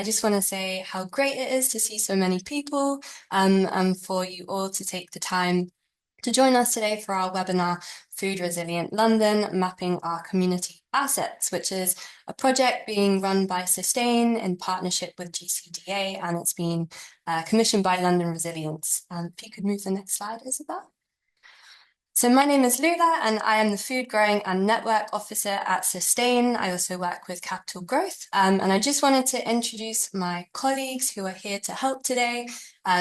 just want to say how great it is to see so many people and for you all to take the time to join us today for our webinar, Food Resilient London, Mapping Our Community Assets, which is a project being run by Sustain in partnership with GCDA, and it's been commissioned by London Resilience. If you could move the next slide, Isabel. So my name is Lula, and I am the Food Growing and Network Officer at Sustain. I also work with Capital Growth, and I just wanted to introduce my colleagues who are here to help today.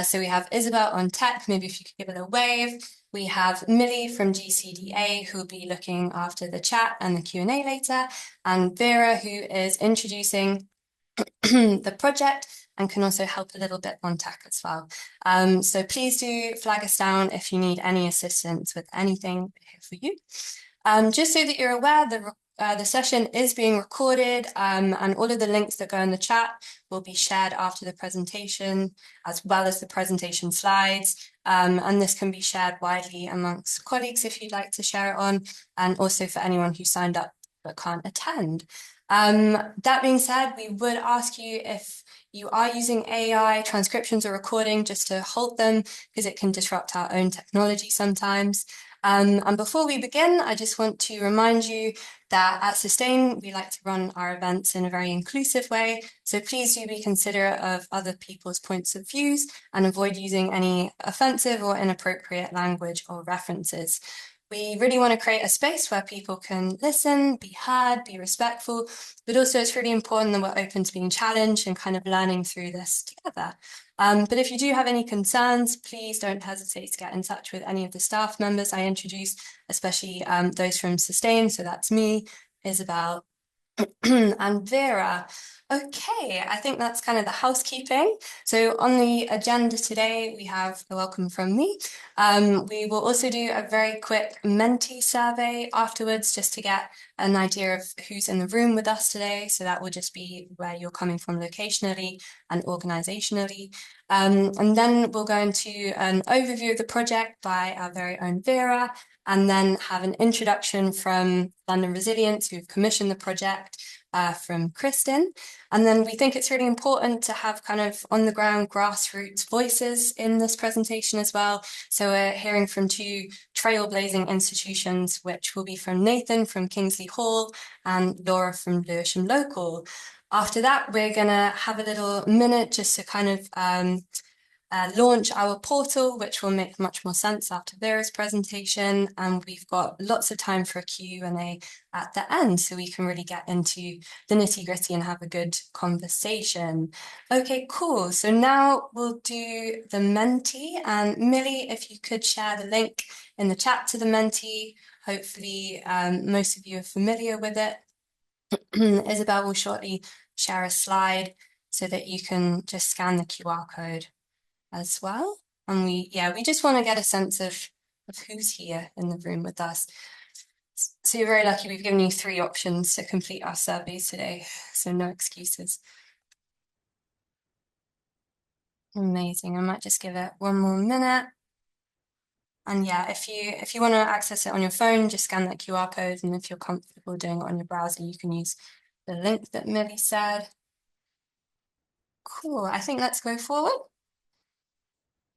So we have Isabel on tech, maybe if you could give it a wave. We have Millie from GCDA, who will be looking after the chat and the Q&A later, and Vera, who is introducing the project and can also help a little bit on tech as well. So please do flag us down if you need any assistance with anything. We're here for you. Just so that you're aware, the session is being recorded and all of the links that go in the chat will be shared after the presentation, as well as the presentation slides. And this can be shared widely amongst colleagues if you'd like to share it on, and also for anyone who signed up but can't attend. That being said, we would ask you if you are using AI transcriptions or recording just to halt them, because it can disrupt our own technology sometimes. And before we begin, I just want to remind you that at Sustain, we like to run our events in a very inclusive way. So please do be considerate of other people's points of views and avoid using any offensive or inappropriate language or references. We really want to create a space where people can listen, be heard, be respectful, but also it's really important that we're open to being challenged and kind of learning through this together. But if you do have any concerns, please don't hesitate to get in touch with any of the staff members I introduced, especially those from Sustain. So that's me, Isabel, and Vera. Okay, I think that's kind of the housekeeping. So on the agenda today, we have the welcome from me. We will also do a very quick Menti survey afterwards, just to get an idea of who's in the room with us today. So that will just be where you're coming from locationally and organizationally. And then we'll go into an overview of the project by our very own Vera, and then have an introduction from London Resilience, who've commissioned the project, from Kristen. And then we think it's really important to have kind of on the ground grassroots voices in this presentation as well. So we're hearing from two trailblazing institutions, which will be from Nathan from Kingsley Hall and Laura from Lewisham Local. After that, we're going to have a little minute just to kind of launch our portal, which will make much more sense after Vera's presentation. And we've got lots of time for a Q&A at the end, so we can really get into the nitty-gritty and have a good conversation. Okay, cool. So now we'll do the Menti. And Millie, if you could share the link in the chat to the Menti. Hopefully most of you are familiar with it. Isabel will shortly share a slide so that you can just scan the QR code as well. And we just want to get a sense of who's here in the room with us. So you're very lucky we've given you 3 options to complete our surveys today, so no excuses. Amazing. I might just give it one more minute. And yeah, if you want to access it on your phone, just scan that QR code, and if you're comfortable doing it on your browser, you can use the link that Millie said. Cool. I think let's go forward.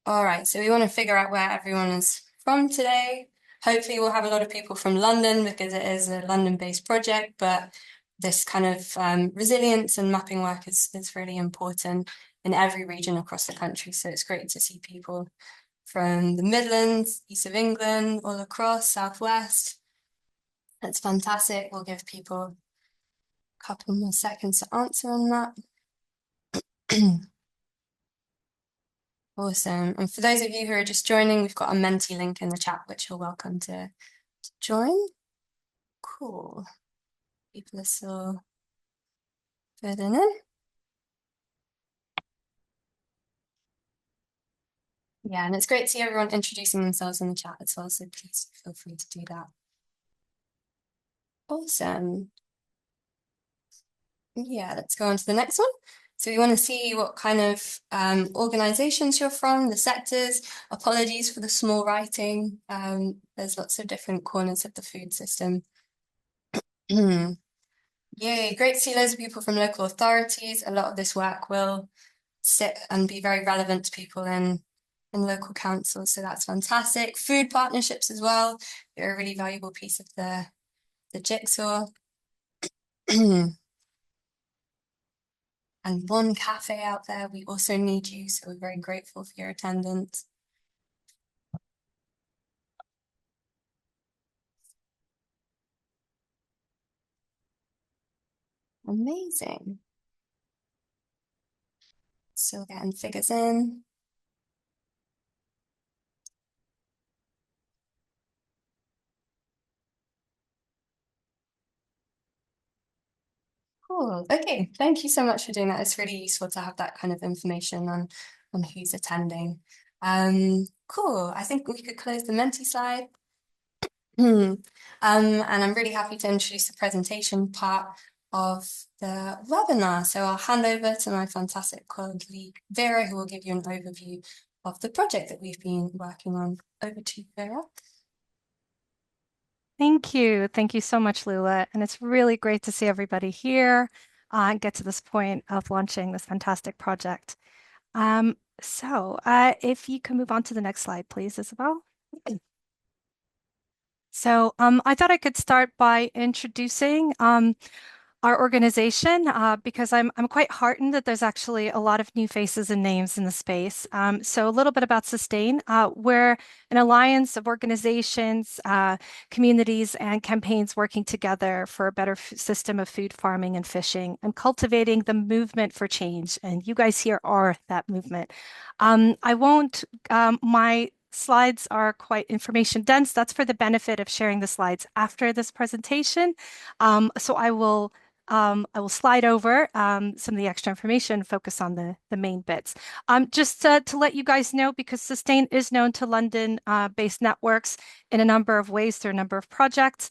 All right, so we want to figure out where everyone is from today. Hopefully we'll have a lot of people from London, because it is a London-based project, but this kind of resilience and mapping work is really important in every region across the country. So it's great to see people from the Midlands, East of England, all across, Southwest. That's fantastic. We'll give people a couple more seconds to answer on that. Awesome. And for those of you who are just joining, we've got a Menti link in the chat, which you're welcome to join. Cool. People are still filling in. Yeah, and it's great to see everyone introducing themselves in the chat as well, so please feel free to do that. Awesome. Yeah, let's go on to the next one. So we want to see what kind of organizations you're from, the sectors. Apologies for the small writing. There's lots of different corners of the food system. Yay, great to see loads of people from local authorities. A lot of this work will sit and be very relevant to people in local councils, so that's fantastic. Food partnerships as well, they're a really valuable piece of the jigsaw. And one cafe out there, we also need you, so we're very grateful for your attendance. Amazing. Still getting figures in. Cool. Okay, thank you so much for doing that. It's really useful to have that kind of information on who's attending. Cool. I think we could close the Menti slide. And I'm really happy to introduce the presentation part of the webinar. So I'll hand over to my fantastic colleague Vera, who will give you an overview of the project that we've been working on. Over to you, Vera. Thank you. Thank you so much, Lula. And it's really great to see everybody here and get to this point of launching this fantastic project. If you can move on to the next slide, please, Isabel. I thought I could start by introducing our organization because I'm quite heartened that there's actually a lot of new faces and names in the space. So a little bit about Sustain. We're an alliance of organizations, communities, and campaigns working together for a better system of food farming and fishing and cultivating the movement for change. And you guys here are that movement. I won't, my slides are quite information dense. That's for the benefit of sharing the slides after this presentation. So I will slide over some of the extra information, focus on the main bits. Just to let you guys know, because Sustain is known to London-based networks in a number of ways through a number of projects.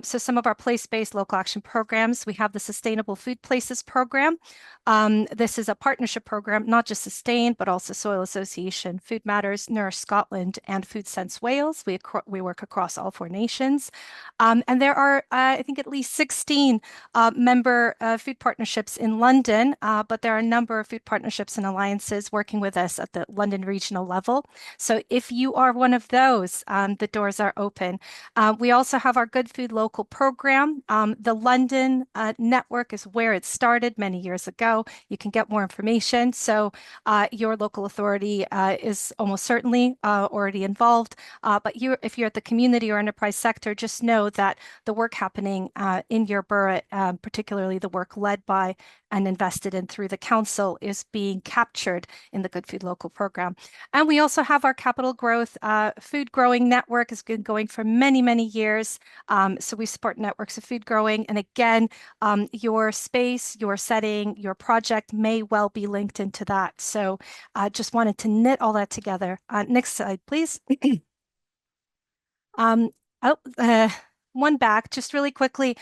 So some of our place-based local action programs, we have the Sustainable Food Places program. This is a partnership program, not just Sustain, but also Soil Association, Food Matters, Nourish Scotland, and Food Sense Wales. We work across all 4 nations. And there are, I think, at least 16 member food partnerships in London, but there are a number of food partnerships and alliances working with us at the London regional level. So if you are one of those, the doors are open. We also have our Good Food Local program. The London network is where it started many years ago. You can get more information. So your local authority is almost certainly already involved. But if you're at the community or enterprise sector, just know that the work happening in your borough, particularly the work led by and invested in through the council, is being captured in the Good Food Local program. And we also have our Capital Growth Food Growing Network. Has been going for many, many years. So we support networks of food growing. And again, your space, your setting, your project may well be linked into that. So just wanted to knit all that together. Next slide, please. Um, oh, one back, just really quickly.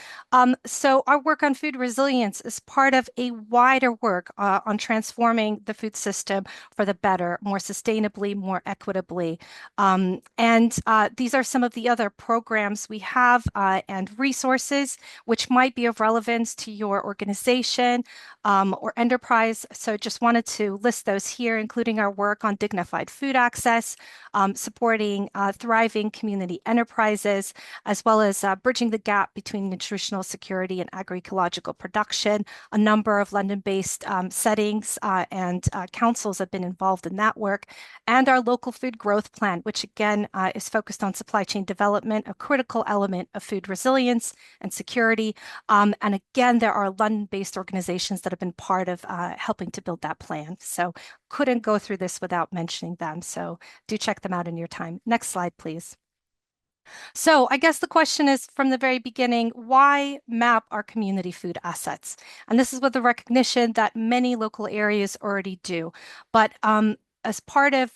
So our work on food resilience is part of a wider work on transforming the food system for the better, more sustainably, more equitably. These are some of the other programs we have and resources which might be of relevance to your organization or enterprise. So just wanted to list those here, including our work on dignified food access, supporting thriving community enterprises, as well as bridging the gap between nutritional security and agroecological production. A number of London-based settings and councils have been involved in that work. And our local food growth plan, which again is focused on supply chain development, a critical element of food resilience and security. And again, there are London-based organizations that have been part of helping to build that plan. So couldn't go through this without mentioning them. So do check them out in your time. Next slide, please. So I guess the question is from the very beginning, why map our community food assets? And this is with the recognition that many local areas already do. But as part of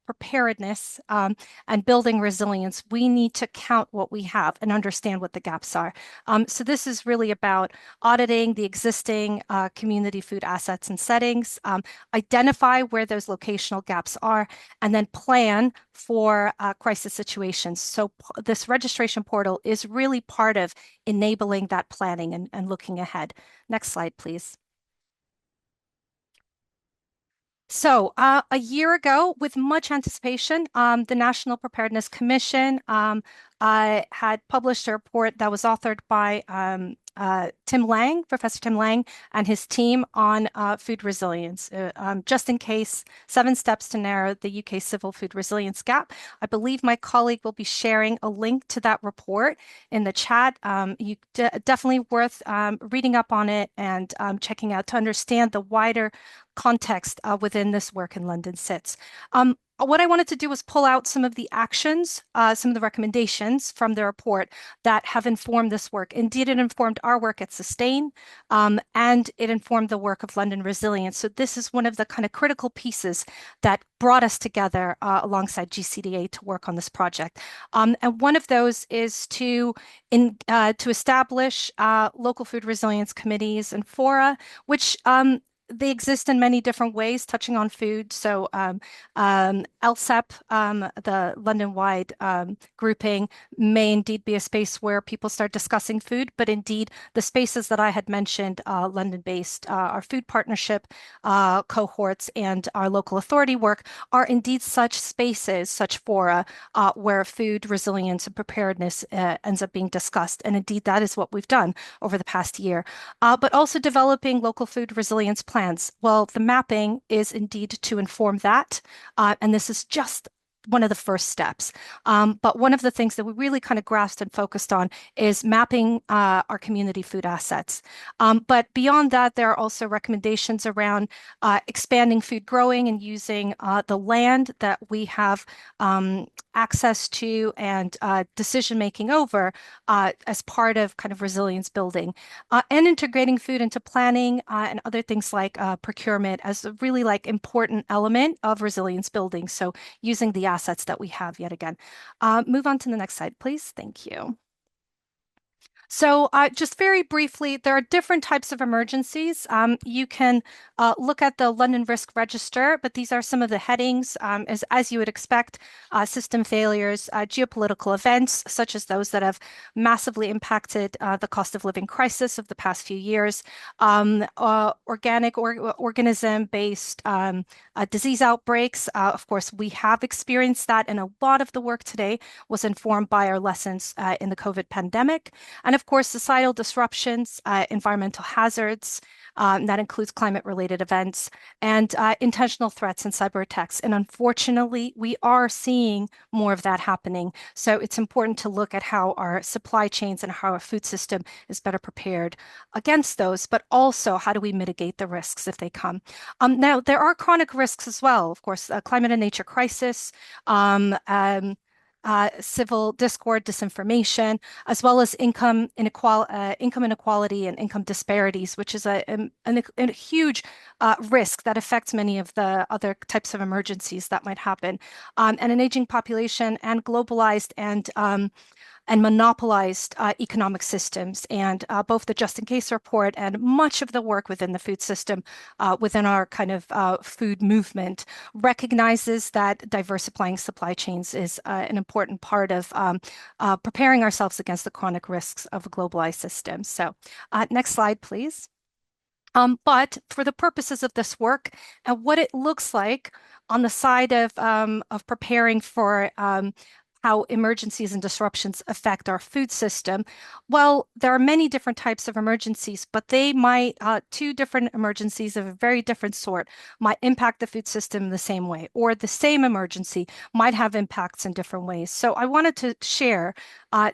preparedness and building resilience, we need to count what we have and understand what the gaps are. So this is really about auditing the existing community food assets and settings, identify where those locational gaps are, and then plan for crisis situations. So this registration portal is really part of enabling that planning and looking ahead. Next slide, please. So, a year ago, with much anticipation, the National Preparedness Commission had published a report that was authored by Tim Lang, Professor Tim Lang, and his team on food resilience. Just in case, 7 steps to narrow the UK civil food resilience gap. I believe my colleague will be sharing a link to that report in the chat. Definitely worth reading up on it and checking out to understand the wider context within this work in London sits. What I wanted to do was pull out some of the actions, some of the recommendations from the report that have informed this work. Indeed, it informed our work at Sustain, and it informed the work of London Resilience. So this is one of the kind of critical pieces that brought us together alongside GCDA to work on this project. And one of those is to establish local food resilience committees and fora, which they exist in many different ways, touching on food. So LSEP, the London-wide grouping, may indeed be a space where people start discussing food, but indeed the spaces that I had mentioned, London-based, our food partnership cohorts and our local authority work are indeed such spaces, such fora, where food resilience and preparedness ends up being discussed. And indeed, that is what we've done over the past year. But also developing local food resilience plans. Well, the mapping is indeed to inform that, and this is just one of the first steps. But one of the things that we really kind of grasped and focused on is mapping our community food assets. But beyond that, there are also recommendations around expanding food growing and using the land that we have access to and decision making over as part of kind of resilience building, and integrating food into planning and other things like procurement as a really like important element of resilience building. So using the assets that we have yet again. Move on to the next slide, please. Thank you. So just very briefly, there are different types of emergencies. You can look at the London Risk Register, but these are some of the headings, as you would expect: system failures, geopolitical events, such as those that have massively impacted the cost of living crisis of the past few years, organic or organism-based disease outbreaks. Of course, we have experienced that, and a lot of the work today was informed by our lessons in the COVID pandemic. And of course, societal disruptions, environmental hazards, that includes climate-related events, and intentional threats and cyber attacks. And unfortunately, we are seeing more of that happening. So it's important to look at how our supply chains and how our food system is better prepared against those, but also how do we mitigate the risks if they come. Now, there are chronic risks as well. Of course, climate and nature crisis, civil discord, disinformation, as well as income inequality and income disparities, which is a huge risk that affects many of the other types of emergencies that might happen. And an aging population and globalized and monopolized economic systems. And both the Just in Case report and much of the work within the food system, within our kind of food movement, recognizes that diversifying supply chains is an important part of preparing ourselves against the chronic risks of a globalized system. So next slide, please. But for the purposes of this work and what it looks like on the side of preparing for how emergencies and disruptions affect our food system. Well, there are many different types of emergencies, but they might, 2 different emergencies of a very different sort might impact the food system the same way, or the same emergency might have impacts in different ways. So I wanted to share,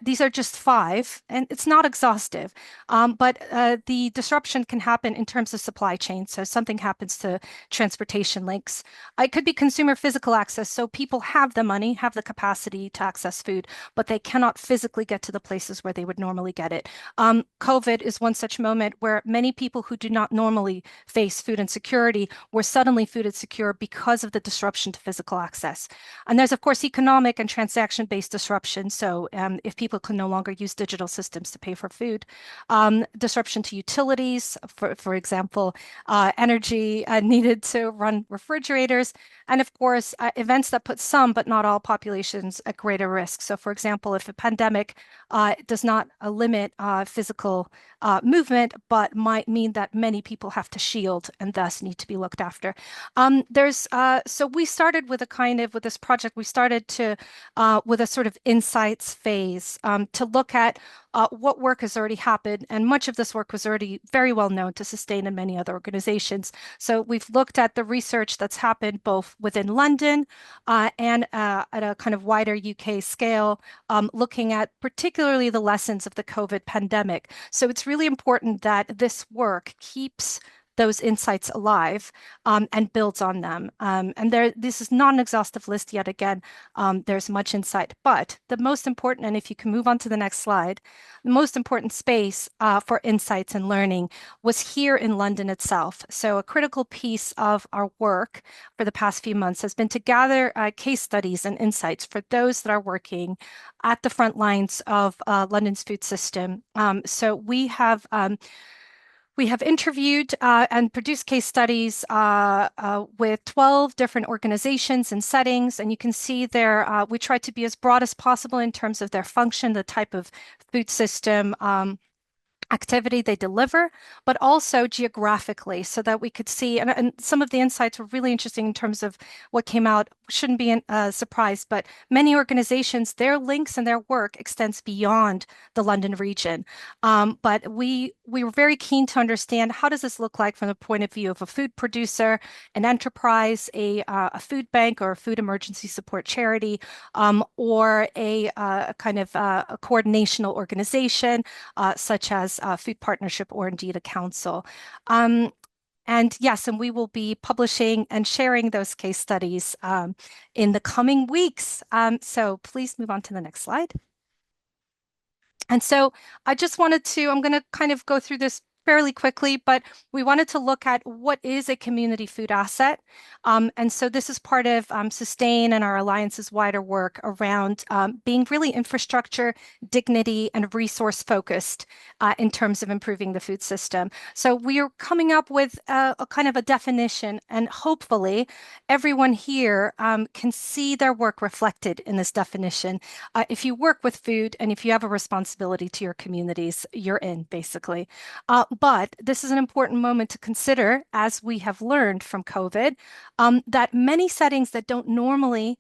these are just 5, and it's not exhaustive, but the disruption can happen in terms of supply chain. So something happens to transportation links. It could be consumer physical access. So people have the money, have the capacity to access food, but they cannot physically get to the places where they would normally get it. COVID is one such moment where many people who do not normally face food insecurity were suddenly food insecure because of the disruption to physical access. And there's, of course, economic and transaction-based disruption. So if people can no longer use digital systems to pay for food, disruption to utilities, for example, energy needed to run refrigerators, and of course, events that put some, but not all populations at greater risk. So for example, if a pandemic does not limit physical movement, but might mean that many people have to shield and thus need to be looked after. So we started with with this project, we started to with a sort of insights phase to look at what work has already happened. And much of this work was already very well known to Sustain and many other organizations. So we've looked at the research that's happened both within London and at a kind of wider UK scale, looking at particularly the lessons of the COVID pandemic. So it's really important that this work keeps those insights alive and builds on them. This is not an exhaustive list yet. Again, there's much insight, but the most important, and if you can move on to the next slide, the most important space for insights and learning was here in London itself. So a critical piece of our work for the past few months has been to gather case studies and insights for those that are working at the front lines of London's food system. So we have interviewed and produced case studies with 12 different organizations and settings, and you can see there we try to be as broad as possible in terms of their function, the type of food system activity they deliver, but also geographically so that we could see, and some of the insights were really interesting in terms of what came out. Shouldn't be a surprise, but many organizations, their links and their work extends beyond the London region. But we were very keen to understand how does this look like from the point of view of a food producer, an enterprise, a food bank or a food emergency support charity, or a kind of a coordinational organization such as food partnership or indeed a council. And yes, and we will be publishing and sharing those case studies in the coming weeks. So please move on to the next slide. And so I just wanted to, I'm going to kind of go through this fairly quickly, but we wanted to look at what is a community food asset. And so this is part of Sustain and our Alliance's wider work around being really infrastructure, dignity, and resource focused in terms of improving the food system. So we are coming up with a kind of a definition, and hopefully everyone here can see their work reflected in this definition. If you work with food and if you have a responsibility to your communities, you're in, basically. But this is an important moment to consider, as we have learned from COVID, that many settings that don't normally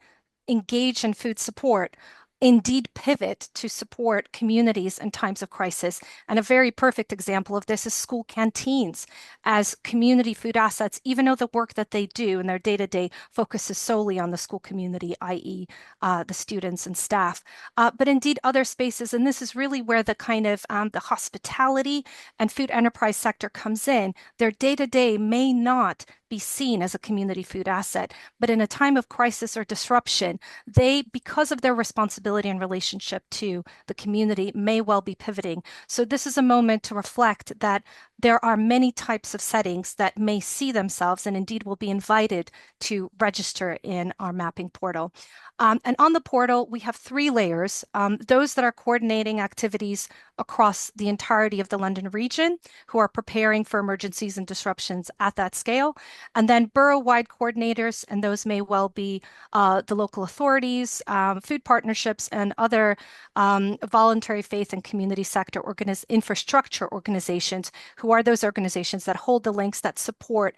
engage in food support indeed pivot to support communities in times of crisis. And a very perfect example of this is school canteens as community food assets, even though the work that they do in their day-to-day focuses solely on the school community, i.e. The students and staff, but indeed other spaces. And this is really where the kind of the hospitality and food enterprise sector comes in. Their day-to-day may not be seen as a community food asset, but in a time of crisis or disruption, they, because of their responsibility and relationship to the community, may well be pivoting. So this is a moment to reflect that there are many types of settings that may see themselves and indeed will be invited to register in our mapping portal. And on the portal, we have 3 layers, those that are coordinating activities across the entirety of the London region, who are preparing for emergencies and disruptions at that scale, and then borough-wide coordinators, and those may well be the local authorities, food partnerships, and other voluntary faith and community sector infrastructure organizations, who are those organizations that hold the links that support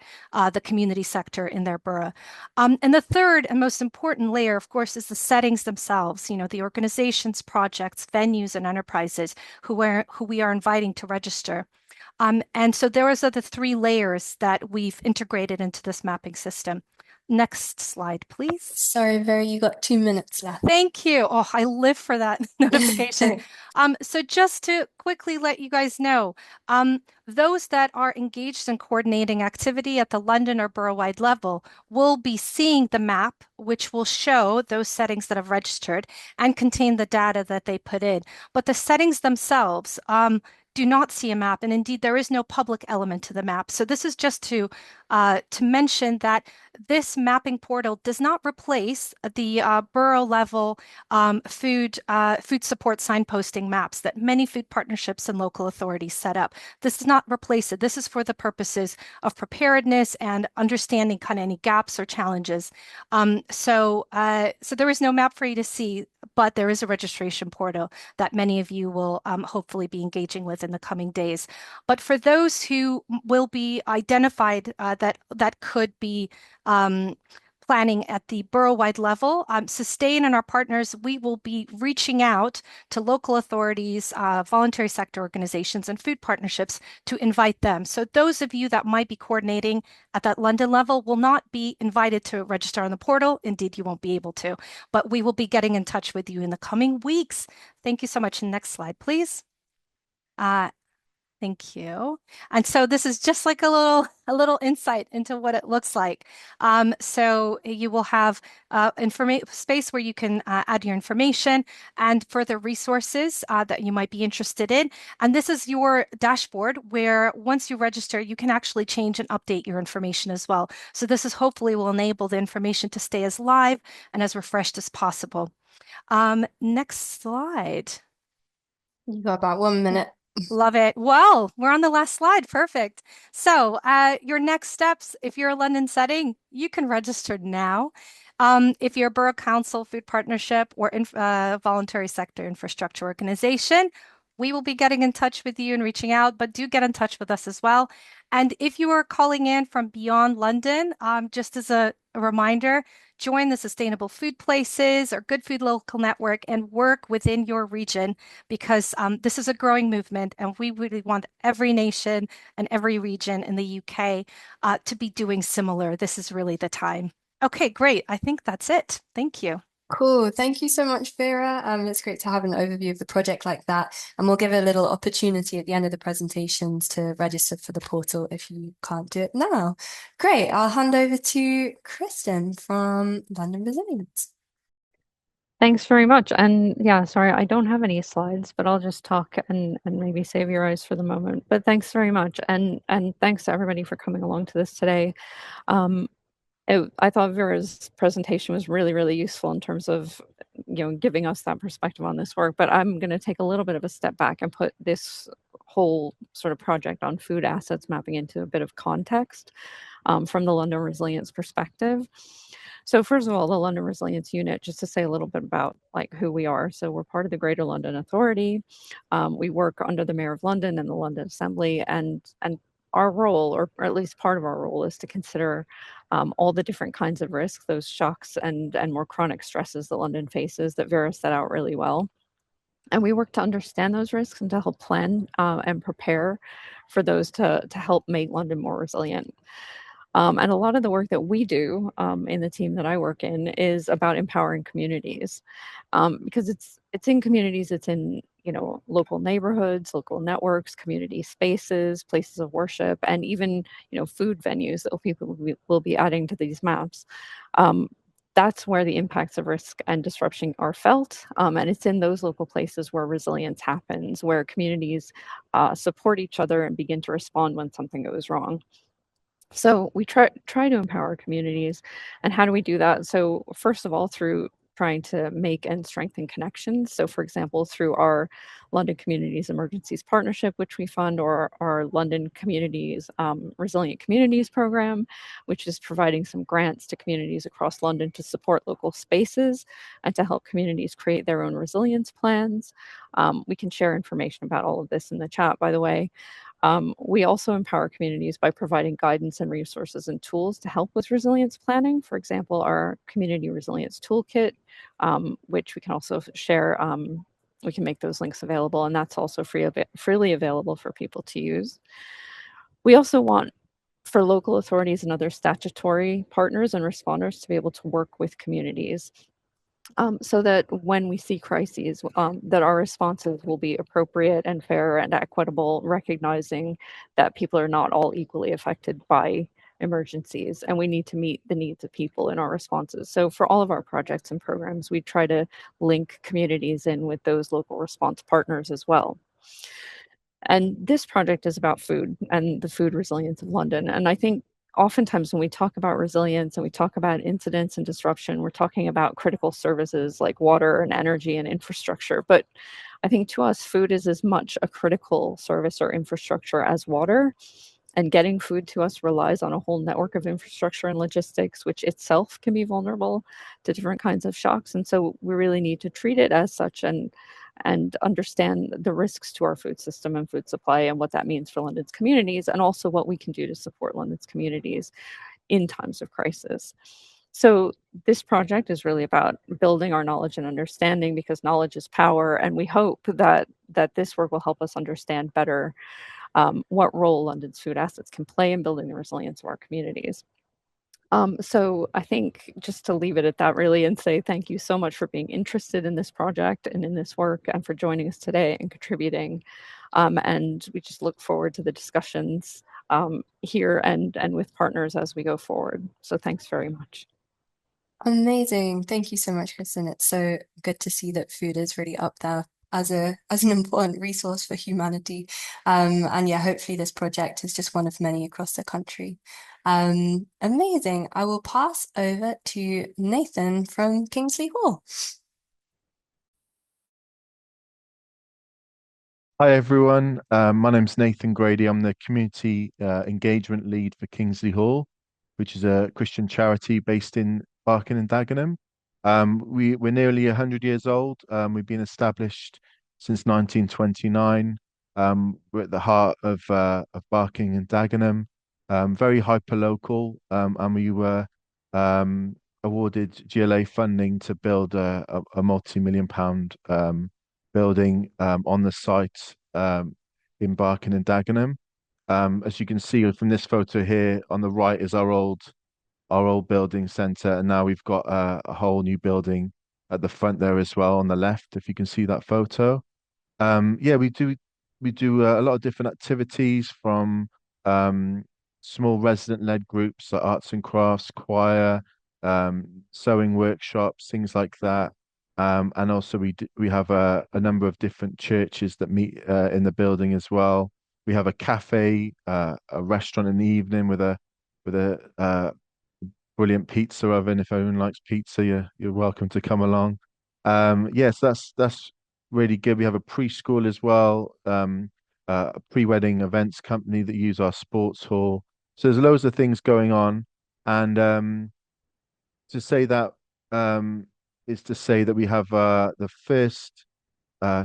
the community sector in their borough. And the third and most important layer, of course, is the settings themselves, the organizations, projects, venues, and enterprises who we are inviting to register. And so those are the three layers that we've integrated into this mapping system. Next slide, please. Sorry, Vera, you got 2 minutes left. Thank you. Oh, I live for that notification. So just to quickly let you guys know, those that are engaged in coordinating activity at the London or borough-wide level will be seeing the map, which will show those settings that have registered and contain the data that they put in. But the settings themselves, do not see a map, and indeed there is no public element to the map. So this is just to mention that this mapping portal does not replace the borough level food support signposting maps that many food partnerships and local authorities set up. This does not replace it. This is for the purposes of preparedness and understanding kind of any gaps or challenges. So there is no map for you to see, but there is a registration portal that many of you will hopefully be engaging with in the coming days. But for those who will be identified that could be planning at the borough-wide level, Sustain and our partners, we will be reaching out to local authorities, voluntary sector organizations, and food partnerships to invite them. So those of you that might be coordinating at that London level will not be invited to register on the portal. Indeed, you won't be able to, but we will be getting in touch with you in the coming weeks. Thank you so much. Next slide, please. Thank you. And so this is just like a little insight into what it looks like. So you will have information space where you can add your information and further resources that you might be interested in. And this is your dashboard where once you register, you can actually change and update your information as well. So this is hopefully will enable the information to stay as live and as refreshed as possible. Next slide. You got about 1 minute. Love it. Well, we're on the last slide. Perfect. So, your next steps, if you're a London setting, you can register now. If you're a borough council, food partnership, or voluntary sector infrastructure organization, we will be getting in touch with you and reaching out, but do get in touch with us as well. And if you are calling in from beyond London, just as a reminder, join the Sustainable Food Places or Good Food Local Network and work within your region because this is a growing movement and we really want every nation and every region in the UK to be doing similar. This is really the time. Okay, great. I think that's it. Thank you. Cool. Thank you so much, Vera. It's great to have an overview of the project like that. And we'll give a little opportunity at the end of the presentations to register for the portal if you can't do it now. Great. I'll hand over to Kristen from London Resilience. Thanks very much. And yeah, sorry, I don't have any slides, but I'll just talk and maybe save your eyes for the moment. But thanks very much. And thanks to everybody for coming along to this today. I thought Vera's presentation was really, really useful in terms of, giving us that perspective on this work. But I'm going to take a little bit of a step back and put this whole sort of project on food assets mapping into a bit of context from the London Resilience perspective. So first of all, the London Resilience Unit, just to say a little bit about like who we are. So we're part of the Greater London Authority. We work under the Mayor of London and the London Assembly, and our role, or at least part of our role, is to consider all the different kinds of risks, those shocks and more chronic stresses that London faces that Vera set out really well. And we work to understand those risks and to help plan and prepare for those to help make London more resilient. And a lot of the work that we do in the team that I work in is about empowering communities, because it's in communities, it's in local neighborhoods, local networks, community spaces, places of worship, and even food venues that people will be adding to these maps. That's where the impacts of risk and disruption are felt, and it's in those local places where resilience happens, where communities support each other and begin to respond when something goes wrong. So we try to empower communities. And how do we do that? So first of all, through trying to make and strengthen connections. So for example, through our London Communities Emergencies Partnership, which we fund, or our London Communities Resilient Communities Program, which is providing some grants to communities across London to support local spaces and to help communities create their own resilience plans. We can share information about all of this in the chat, by the way. We also empower communities by providing guidance and resources and tools to help with resilience planning. For example, our Community Resilience Toolkit, which we can also share we can make those links available, and that's also freely available for people to use. We also want for local authorities and other statutory partners and responders to be able to work with communities, so that when we see crises, that our responses will be appropriate and fair and equitable, recognizing that people are not all equally affected by emergencies, and we need to meet the needs of people in our responses. So for all of our projects and programs, we try to link communities in with those local response partners as well. And this project is about food and the food resilience of London. And I think oftentimes when we talk about resilience and we talk about incidents and disruption, we're talking about critical services like water and energy and infrastructure. But I think to us, food is as much a critical service or infrastructure as water. And getting food to us relies on a whole network of infrastructure and logistics, which itself can be vulnerable to different kinds of shocks. And so we really need to treat it as such and understand the risks to our food system and food supply and what that means for London's communities, and also what we can do to support London's communities in times of crisis. So this project is really about building our knowledge and understanding, because knowledge is power, and we hope that this work will help us understand better what role London's food assets can play in building the resilience of our communities. So I think just to leave it at that really and say thank you so much for being interested in this project and in this work, and for joining us today and contributing. And we just look forward to the discussions here and with partners as we go forward. So thanks very much. Amazing. Thank you so much, Kristen. It's so good to see that food is really up there as an important resource for humanity. And yeah, hopefully this project is just one of many across the country. Amazing. I will pass over to Nathan from Kingsley Hall. Hi everyone, my name's Nathan Grady. I'm the Community Engagement Lead for Kingsley Hall, which is a Christian charity based in Barking and Dagenham. We're nearly 100 years old. We've been established since 1929. We're at the heart of Barking and Dagenham, very hyper-local, and we were awarded GLA funding to build a multi-million pound building on the site in Barking and Dagenham. As you can see from this photo here, on the right is our old building centre, and now we've got a whole new building at the front there as well on the left, if you can see that photo. Yeah, we do a lot of different activities, from small resident-led groups like arts and crafts, choir, sewing workshops, things like that. And also we have a number of different churches that meet in the building as well. We have a cafe, a restaurant in the evening with a brilliant pizza oven. If anyone likes pizza, you're welcome to come along. Yes, that's really good. We have a preschool as well, a pre-wedding events company that use our sports hall. So there's loads of things going on, and to say that is to say that we have the first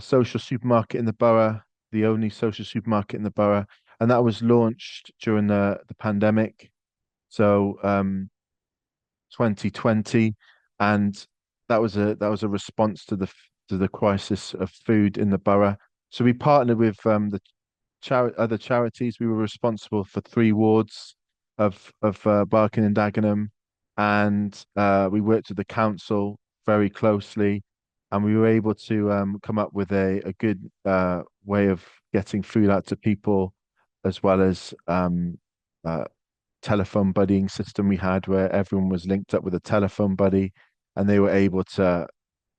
social supermarket in the borough, the only social supermarket in the borough, and that was launched during the pandemic. So 2020, and that was a response to the crisis of food in the borough. So we partnered with the other charities. We were responsible for 3 wards of Barking and Dagenham, and we worked with the council very closely, and we were able to come up with a good way of getting food out to people, as well as telephone buddying system we had, where everyone was linked up with a telephone buddy, and they were able to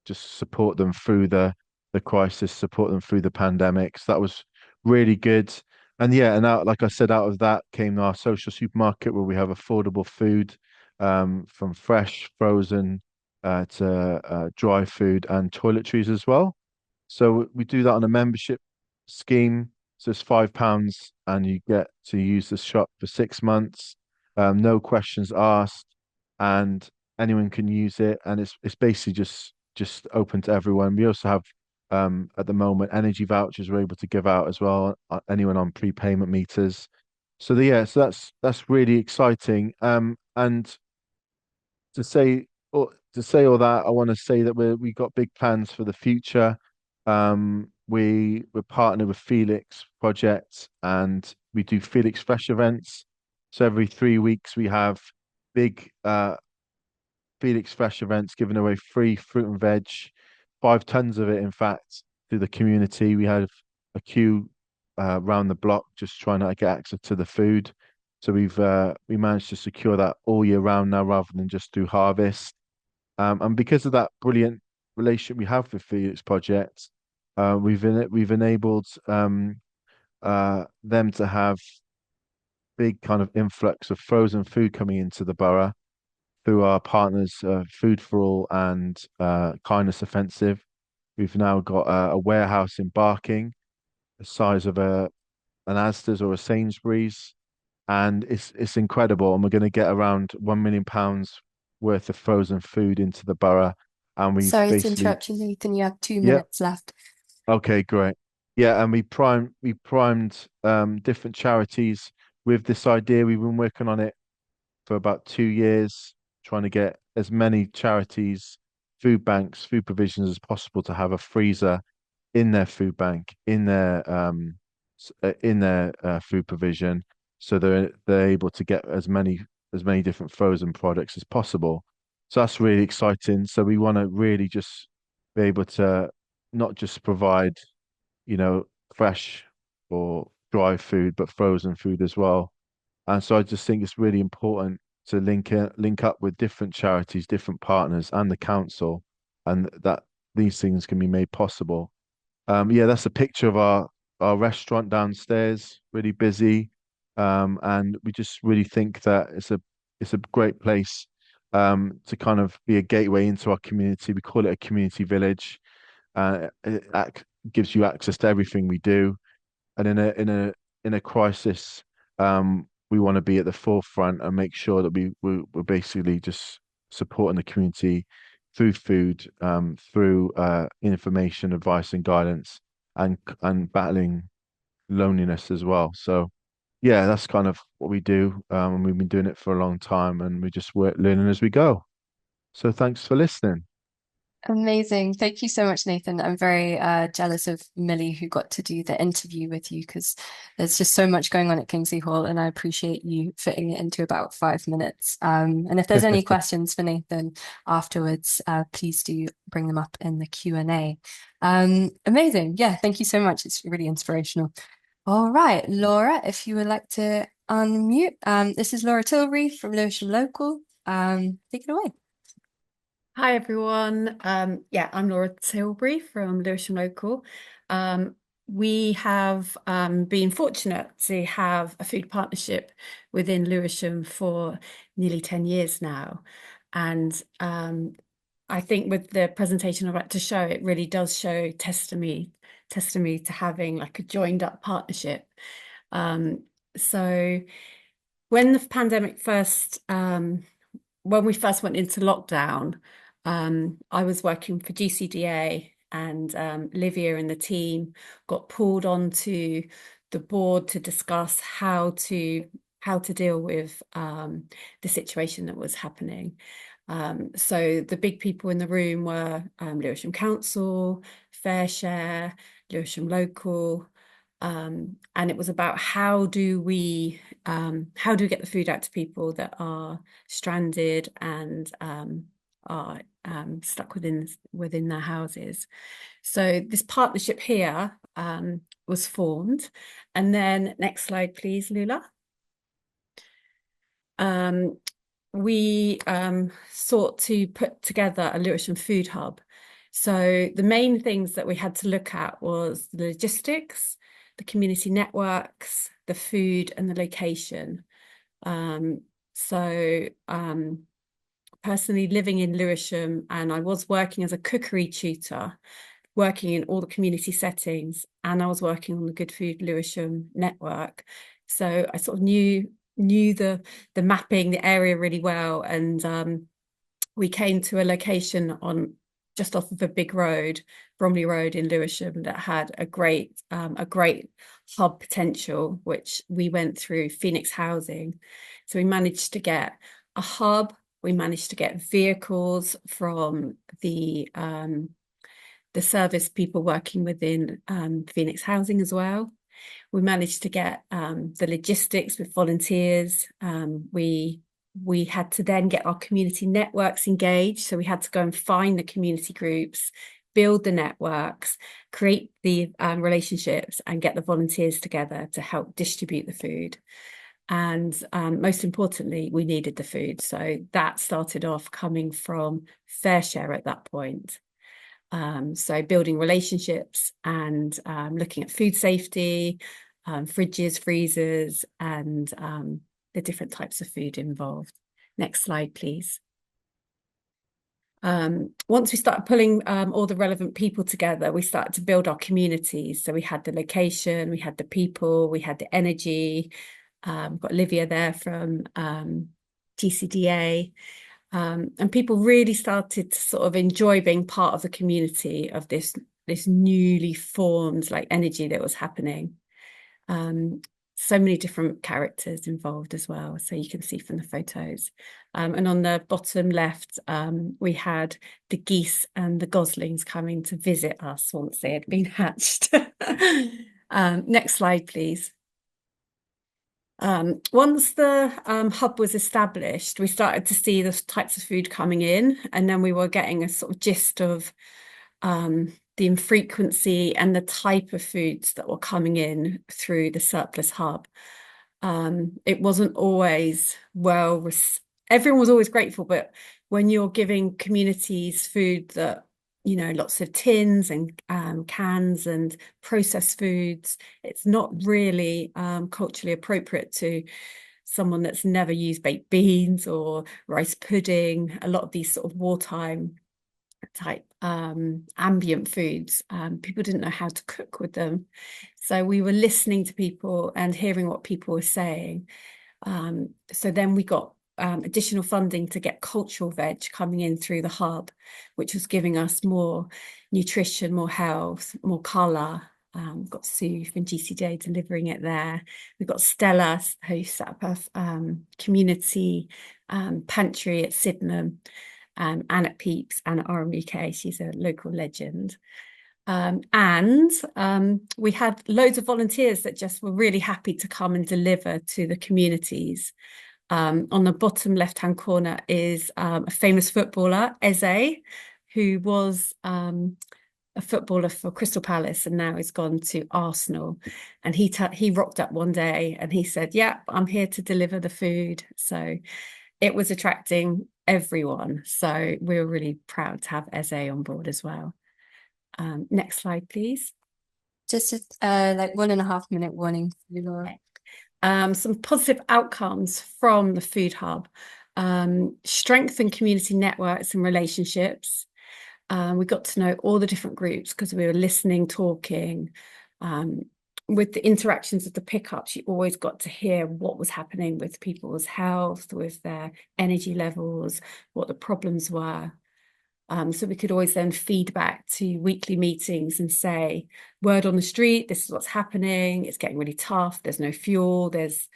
just support them through the crisis, support them through the pandemic. So that was really good. And yeah, and like I said, out of that came our social supermarket, where we have affordable food, from fresh, frozen, to dry food and toiletries as well. So we do that on a membership scheme. So it's £5, and you get to use the shop for 6 months. No questions asked, and anyone can use it. And it's basically just open to everyone. We also have at the moment energy vouchers we're able to give out as well. Anyone on prepayment meters. So yeah, so that's really exciting. And to say all that, I want to say that we got big plans for the future. we're partnered with Felix Project, and we do Felix Fresh events. So every 3 weeks we have big Felix Fresh events, giving away free fruit and veg, 5 tons of it, in fact, to the community. We have a queue around the block just trying to get access to the food. So we managed to secure that all year round now rather than just through harvest. And because of that brilliant relationship we have with Felix Project, we've enabled them to have big kind of influx of frozen food coming into the borough through our partners, Food for All and Kindness Offensive. We've now got a warehouse in Barking, the size of an Asda's or a Sainsbury's, and it's incredible. And we're going to get around £1 million worth of frozen food into the borough, and we've Sorry to basically, interrupt you, Nathan. You have 2 yeah, minutes left. okay, great. Yeah, and we primed different charities with this idea. We've been working on it for about 2 years, trying to get as many charities, food banks, food provisions as possible to have a freezer in their food bank, in their food provision, so they're able to get as many different frozen products as possible. So that's really exciting. So we want to really just be able to not just provide, fresh or dry food, but frozen food as well. And so I just think it's really important to link up with different charities, different partners, and the council, and that these things can be made possible. Yeah, that's a picture of our restaurant downstairs, really busy. And we just really think that it's a great place to kind of be a gateway into our community. We call it a community village. It gives you access to everything we do, and in a crisis, we want to be at the forefront and make sure that we're basically just supporting the community through food, through information, advice, and guidance, and battling loneliness as well. So, yeah, that's kind of what we do, and we've been doing it for a long time, and we just work learning as we go. So, thanks for listening. Amazing. Thank you so much, Nathan. I'm very jealous of Millie who got to do the interview with you because there's just so much going on at Kingsley Hall, and I appreciate you fitting it into about 5 minutes. And if there's any questions for Nathan afterwards, please do bring them up in the Q&A. Amazing. Yeah, thank you so much. It's really inspirational. All right, Laura, if you would like to unmute. This is Laura Tilbury from Lewisham Local. Take it away. Hi everyone. Yeah, I'm Laura Tilbury from Lewisham Local. We have been fortunate to have a food partnership within Lewisham for nearly 10 years now. And I think with the presentation I'm about to show, it really does show testimony to having like a joined up partnership. So when the pandemic when we first went into lockdown, I was working for GCDA, and Livia and the team got pulled onto the board to discuss how to deal with the situation that was happening. So the big people in the room were Lewisham Council, Fair Share, Lewisham Local, and it was about how do we get the food out to people that are stranded and are stuck within their houses. So this partnership here was formed. And then next slide, please, Lula. We sought to put together a Lewisham food hub. So the main things that we had to look at was the logistics, the community networks, the food, and the location. Personally living in Lewisham, and I was working as a cookery tutor, working in all the community settings, and I was working on the Good Food Lewisham network. So I sort of knew the mapping, the area really well, and we came to a location on just off of a big road, Bromley Road in Lewisham, that had a great hub potential, which we went through Phoenix Housing. So we managed to get a hub. We managed to get vehicles from the the service people working within Phoenix Housing as well. We managed to get the logistics with volunteers. We had to then get our community networks engaged. So we had to go and find the community groups, build the networks, create the relationships, and get the volunteers together to help distribute the food. And most importantly, we needed the food. So that started off coming from FareShare at that point. So building relationships and looking at food safety, fridges, freezers, and the different types of food involved. Next slide, please. Once we started pulling all the relevant people together, we started to build our communities. So we had the location, we had the people, we had the energy. Got Olivia there from GCDA. And people really started to sort of enjoy being part of the community of this newly formed like energy that was happening. So many different characters involved as well, so you can see from the photos. And on the bottom left, we had the geese and the goslings coming to visit us once they had been hatched. Next slide, please. Once the hub was established, we started to see the types of food coming in, and then we were getting a sort of gist of the infrequency and the type of foods that were coming in through the surplus hub. It wasn't always everyone was always grateful, but when you're giving communities food that, you know, lots of tins and cans and processed foods, it's not really culturally appropriate to someone that's never used baked beans or rice pudding. A lot of these sort of wartime type ambient foods, people didn't know how to cook with them. So we were listening to people and hearing what people were saying. So then we got additional funding to get cultural veg coming in through the hub, which was giving us more nutrition, more health, more colour. We've got Sue from GCDA delivering it there. We've got Stella, who set up a community pantry at Sydenham, and at Peeps and at RMUK. She's a local legend. And we had loads of volunteers that just were really happy to come and deliver to the communities. On the bottom left-hand corner is a famous footballer, Eze, who was a footballer for Crystal Palace and now has gone to Arsenal. And he rocked up one day and he said, yeah, I'm here to deliver the food. So it was attracting everyone. So we were really proud to have Eze on board as well. Next slide, please. Just like 1.5 minute warning for you, Laura. Some positive outcomes from the food hub: strengthen community networks and relationships. We got to know all the different groups because we were listening, talking. With the interactions of the pickups, you always got to hear what was happening with people's health, with their energy levels, what the problems were. So we could always then feed back to weekly meetings and say, word on the street, this is what's happening. It's getting really tough. There's no fuel. There's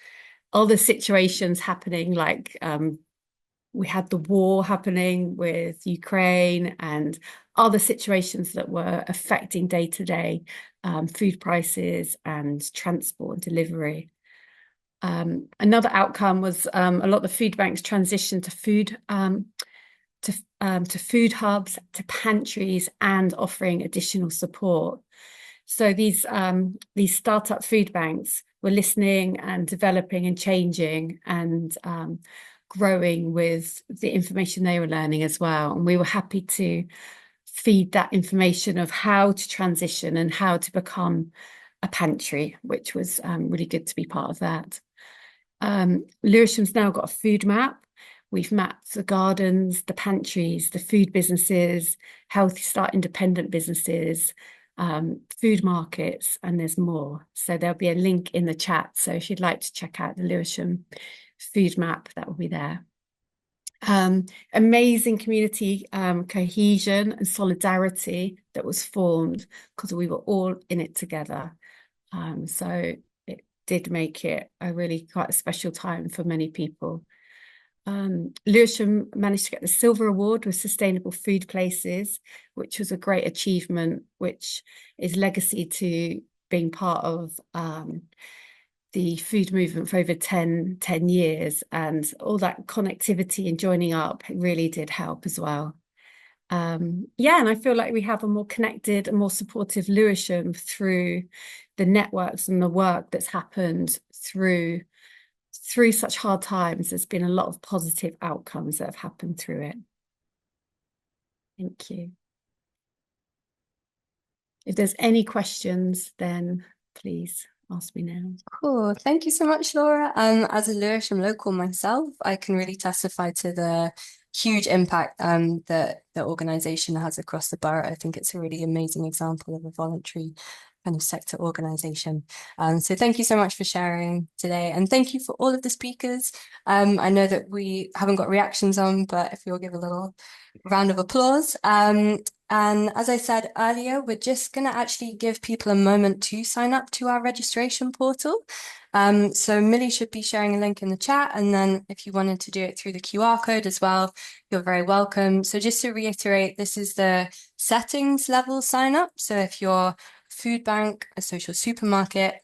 other situations happening, like we had the war happening with Ukraine and other situations that were affecting day-to-day food prices and transport and delivery. Another outcome was a lot of the food banks transitioned to food hubs, to pantries, and offering additional support. So these startup food banks were listening and developing and changing and growing with the information they were learning as well. And we were happy to feed that information of how to transition and how to become a pantry, which was really good to be part of that. Lewisham's now got a food map. We've mapped the gardens, the pantries, the food businesses, Healthy Start independent businesses, food markets, and there's more. So there'll be a link in the chat. So if you'd like to check out the Lewisham food map, that will be there. Amazing community cohesion and solidarity that was formed because we were all in it together. So it did make it a really quite a special time for many people. Lewisham managed to get the Silver Award with Sustainable Food Places, which was a great achievement, which is legacy to being part of the food movement for over 10 years, and all that connectivity and joining up really did help as well. Yeah, and I feel like we have a more connected and more supportive Lewisham through the networks and the work that's happened through such hard times. There's been a lot of positive outcomes that have happened through it. Thank you. If there's any questions, then please ask me now. Cool. Thank you so much, Laura. As a Lewisham local myself, I can really testify to the huge impact that the organisation has across the borough. I think it's a really amazing example of a voluntary kind of sector organisation. So thank you so much for sharing today, and thank you for all of the speakers. I know that we haven't got reactions on, but if you'll give a little round of applause. And as I said earlier, we're just going to actually give people a moment to sign up to our registration portal. So Millie should be sharing a link in the chat, and then if you wanted to do it through the QR code as well, you're very welcome. So just to reiterate, this is the settings level sign up. So if you're a food bank, a social supermarket,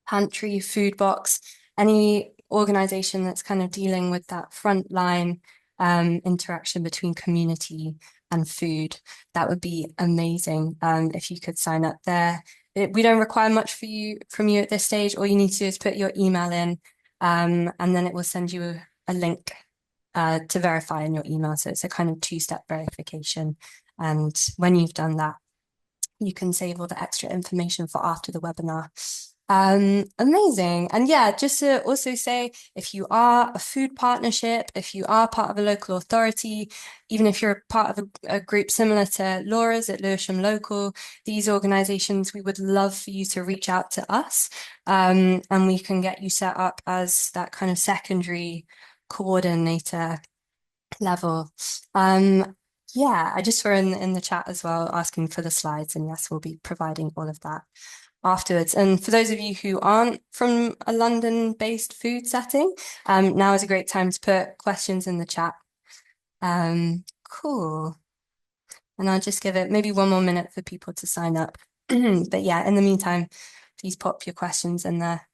pantry, food box, any organisation that's kind of dealing with that frontline interaction between community and food, that would be amazing if you could sign up there. We don't require much from you at this stage. All you need to do is put your email in, and then it will send you a link to verify in your email. So it's a kind of two-step verification. And when you've done that, you can save all the extra information for after the webinar. Amazing. And yeah, just to also say, if you are a food partnership, if you are part of a local authority, even if you're part of a group similar to Laura's at Lewisham Local, these organizations, we would love for you to reach out to us, and we can get you set up as that kind of secondary coordinator level. Yeah, I just saw in the chat as well asking for the slides, and yes, we'll be providing all of that afterwards. And for those of you who aren't from a London-based food setting, now is a great time to put questions in the chat. Cool. And I'll just give it maybe one more minute for people to sign up. But yeah, in the meantime, please pop your questions in there.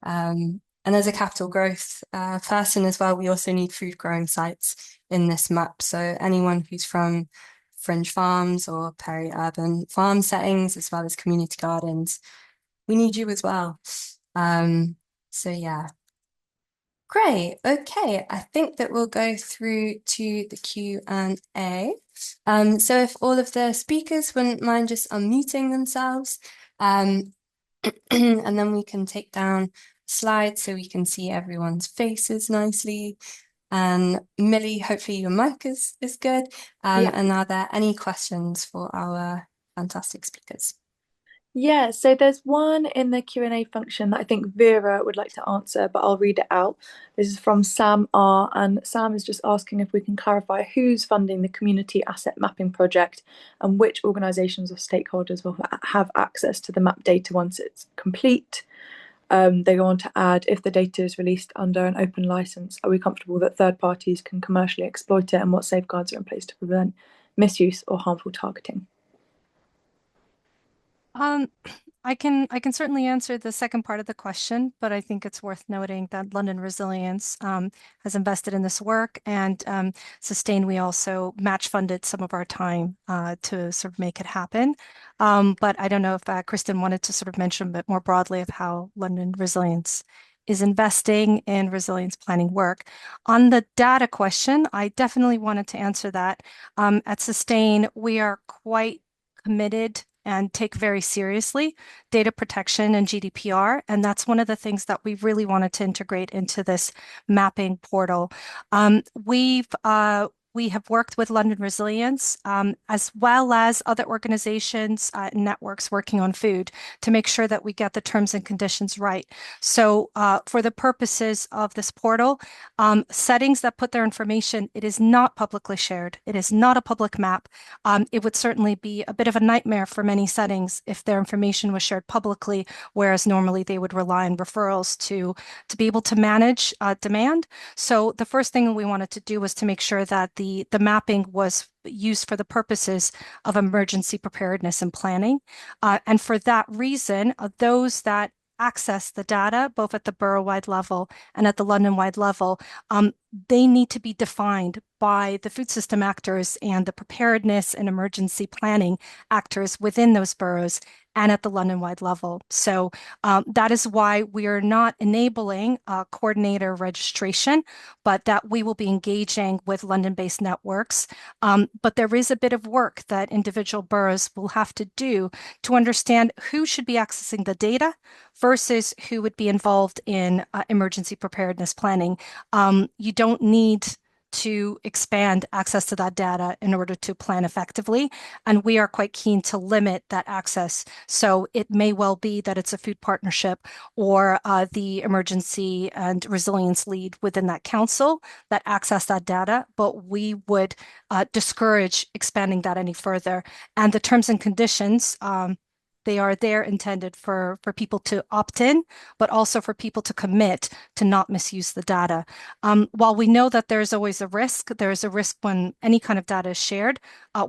And as a capital growth person as well, we also need food growing sites in this map. So anyone who's from fringe farms or peri-urban farm settings, as well as community gardens, we need you as well. So yeah. Great. Okay, I think that we'll go through to the Q&A. So if all of the speakers wouldn't mind just unmuting themselves, and then we can take down slides so we can see everyone's faces nicely. And Millie, hopefully your mic is good. Yeah. And are there any questions for our fantastic speakers? Yeah, so there's one in the Q&A function that I think Vera would like to answer, but I'll read it out. This is from Sam R, and Sam is just asking if we can clarify who's funding the community asset mapping project and which organisations or stakeholders will have access to the map data once it's complete. They go on to add, if the data is released under an open license, are we comfortable that third parties can commercially exploit it, and what safeguards are in place to prevent misuse or harmful targeting? I can certainly answer the second part of the question, but I think it's worth noting that London Resilience has invested in this work, and Sustain, we also match funded some of our time to sort of make it happen. But I don't know if Kristen wanted to sort of mention a bit more broadly of how London Resilience is investing in resilience planning work. On the data question, I definitely wanted to answer that. At Sustain, we are quite committed and take very seriously data protection and GDPR. And that's one of the things that we really wanted to integrate into this mapping portal. We've we have worked with London Resilience, as well as other organizations, networks working on food to make sure that we get the terms and conditions right. So for the purposes of this portal, settings that put their information, it is not publicly shared. It is not a public map. It would certainly be a bit of a nightmare for many settings if their information was shared publicly, whereas normally they would rely on referrals to be able to manage demand. So the first thing we wanted to do was to make sure that the mapping was used for the purposes of emergency preparedness and planning. And for that reason, those that access the data, both at the borough-wide level and at the London-wide level, they need to be defined by the food system actors and the preparedness and emergency planning actors within those boroughs and at the London-wide level. So that is why we are not enabling coordinator registration, but that we will be engaging with London-based networks. But there is a bit of work that individual boroughs will have to do to understand who should be accessing the data versus who would be involved in emergency preparedness planning. You don't need to expand access to that data in order to plan effectively. And we are quite keen to limit that access. So it may well be that it's a food partnership or the emergency and resilience lead within that council that access that data, but we would discourage expanding that any further. And the terms and conditions, they are there intended for people to opt in, but also for people to commit to not misuse the data. While we know that there's always a risk, there is a risk when any kind of data is shared,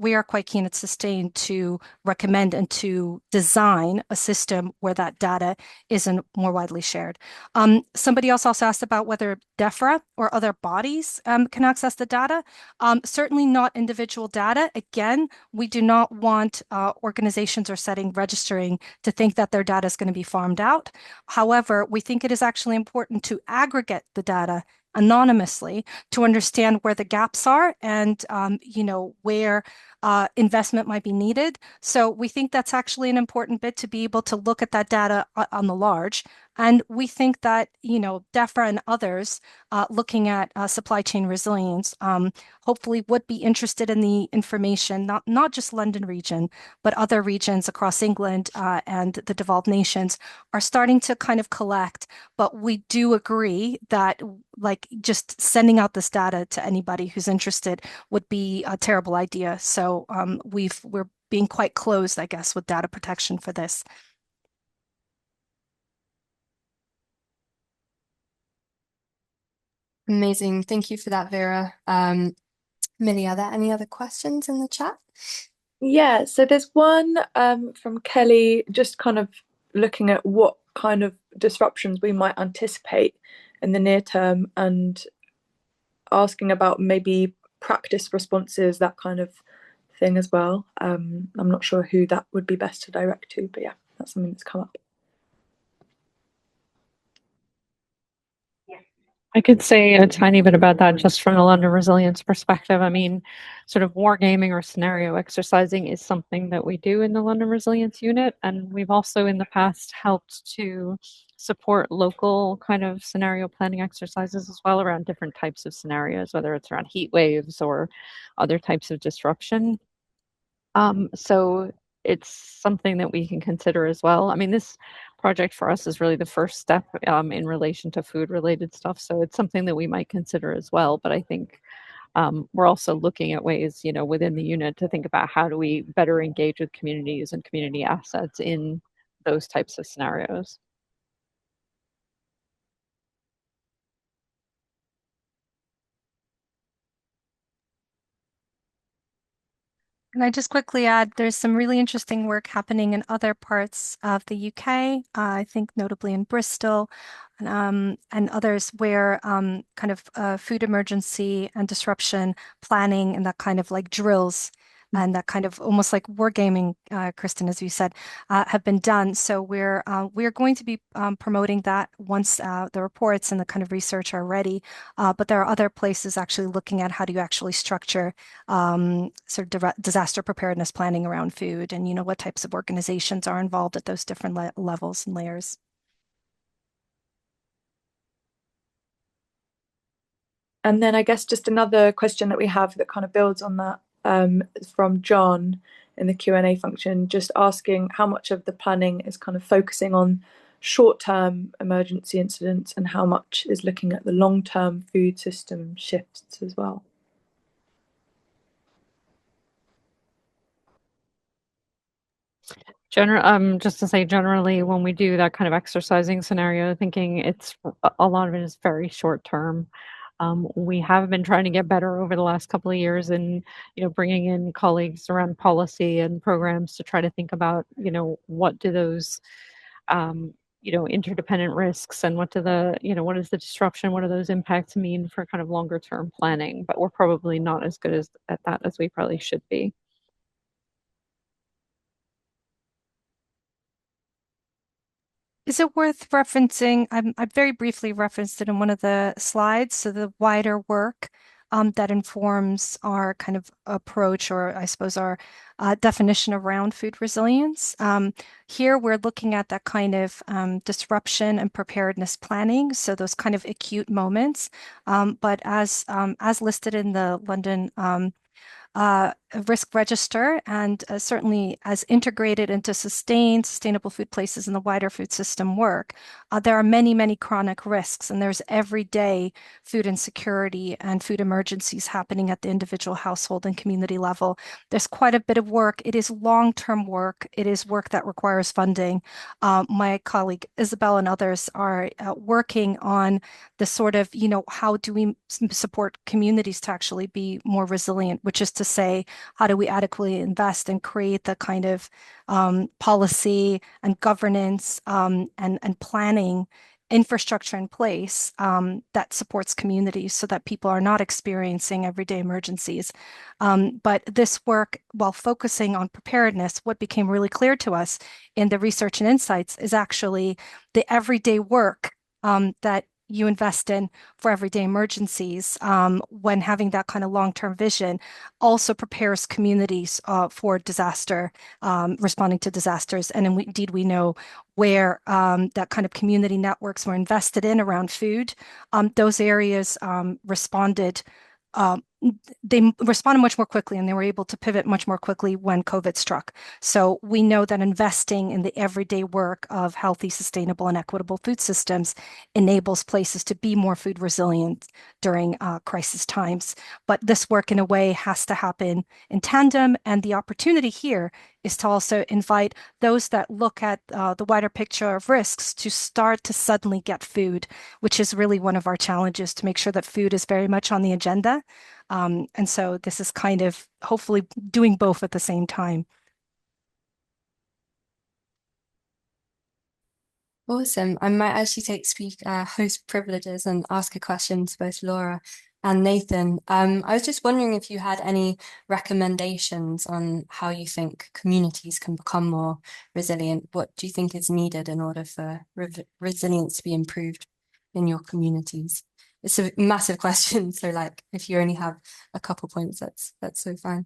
we are quite keen at Sustain to recommend and to design a system where that data isn't more widely shared. Somebody else also asked about whether DEFRA or other bodies can access the data. Certainly not individual data. Again, we do not want organizations or setting registering to think that their data is going to be farmed out. However, we think it is actually important to aggregate the data anonymously to understand where the gaps are and where investment might be needed. So we think that's actually an important bit to be able to look at that data on the large. And we think that, DEFRA and others looking at supply chain resilience hopefully would be interested in the information, not just London region, but other regions across England and the devolved nations are starting to kind of collect. But we do agree that like just sending out this data to anybody who's interested would be a terrible idea. So we're being quite closed, I guess, with data protection for this. Amazing. Thank you for that, Vera. Millie, are there any other questions in the chat? Yeah, so there's one from Kelly, just kind of looking at what kind of disruptions we might anticipate in the near term and asking about maybe practice responses, that kind of thing as well. I'm not sure who that would be best to direct to, but yeah, that's something that's come up. I could say a tiny bit about that just from the London Resilience perspective. I mean, sort of wargaming or scenario exercising is something that we do in the London Resilience unit. And we've also in the past helped to support local kind of scenario planning exercises as well around different types of scenarios, whether it's around heat waves or other types of disruption. So it's something that we can consider as well. I mean, this project for us is really the first step in relation to food related stuff. So it's something that we might consider as well. But I think we're also looking at ways, within the unit to think about how do we better engage with communities and community assets in those types of scenarios. Can I just quickly add, there's some really interesting work happening in other parts of the UK, I think notably in Bristol and others where kind of food emergency and disruption planning and that kind of like drills and that kind of almost like wargaming, Kristen, as you said, have been done. So we're going to be promoting that once the reports and the kind of research are ready. But there are other places actually looking at how do you actually structure sort of disaster preparedness planning around food and, what types of organizations are involved at those different levels and layers. And then I guess just another question that we have that kind of builds on that is from John in the Q&A function, just asking how much of the planning is kind of focusing on short-term emergency incidents and how much is looking at the long-term food system shifts as well. Just to say, generally, when we do that kind of exercising scenario, thinking it's a lot of it is very short term. We have been trying to get better over the last couple of years in, bringing in colleagues around policy and programs to try to think about, what do those, interdependent risks and what what is the disruption, what do those impacts mean for kind of longer term planning? But we're probably not as good at that as we probably should be. Is it worth referencing? I very briefly referenced it in one of the slides. So the wider work that informs our kind of approach, or I suppose our definition around food resilience. Here we're looking at that kind of disruption and preparedness planning. So those kind of acute moments. But as listed in the London risk register and certainly as integrated into sustainable food places in the wider food system work, there are many, many chronic risks, and there's everyday food insecurity and food emergencies happening at the individual household and community level. There's quite a bit of work. It is long-term work. It is work that requires funding. My colleague Isabel and others are working on the sort of, how do we support communities to actually be more resilient, which is to say, how do we adequately invest and create the kind of policy and governance and planning infrastructure in place that supports communities so that people are not experiencing everyday emergencies. But this work, while focusing on preparedness, what became really clear to us in the research and insights is actually the everyday work that you invest in for everyday emergencies when having that kind of long-term vision also prepares communities for disaster, responding to disasters. And indeed, we know where that kind of community networks were invested in around food, those areas responded they responded much more quickly and they were able to pivot much more quickly when COVID struck. So we know that investing in the everyday work of healthy, sustainable, and equitable food systems enables places to be more food resilient during crisis times. But this work, in a way, has to happen in tandem. And the opportunity here is to also invite those that look at the wider picture of risks to start to suddenly get food, which is really one of our challenges, to make sure that food is very much on the agenda. And so this is kind of hopefully doing both at the same time. Awesome. I might actually take host privileges and ask a question to both Laura and Nathan. I was just wondering if you had any recommendations on how you think communities can become more resilient. What do you think is needed in order for resilience to be improved in your communities? It's a massive question, so like if you only have a couple points, that's so fine.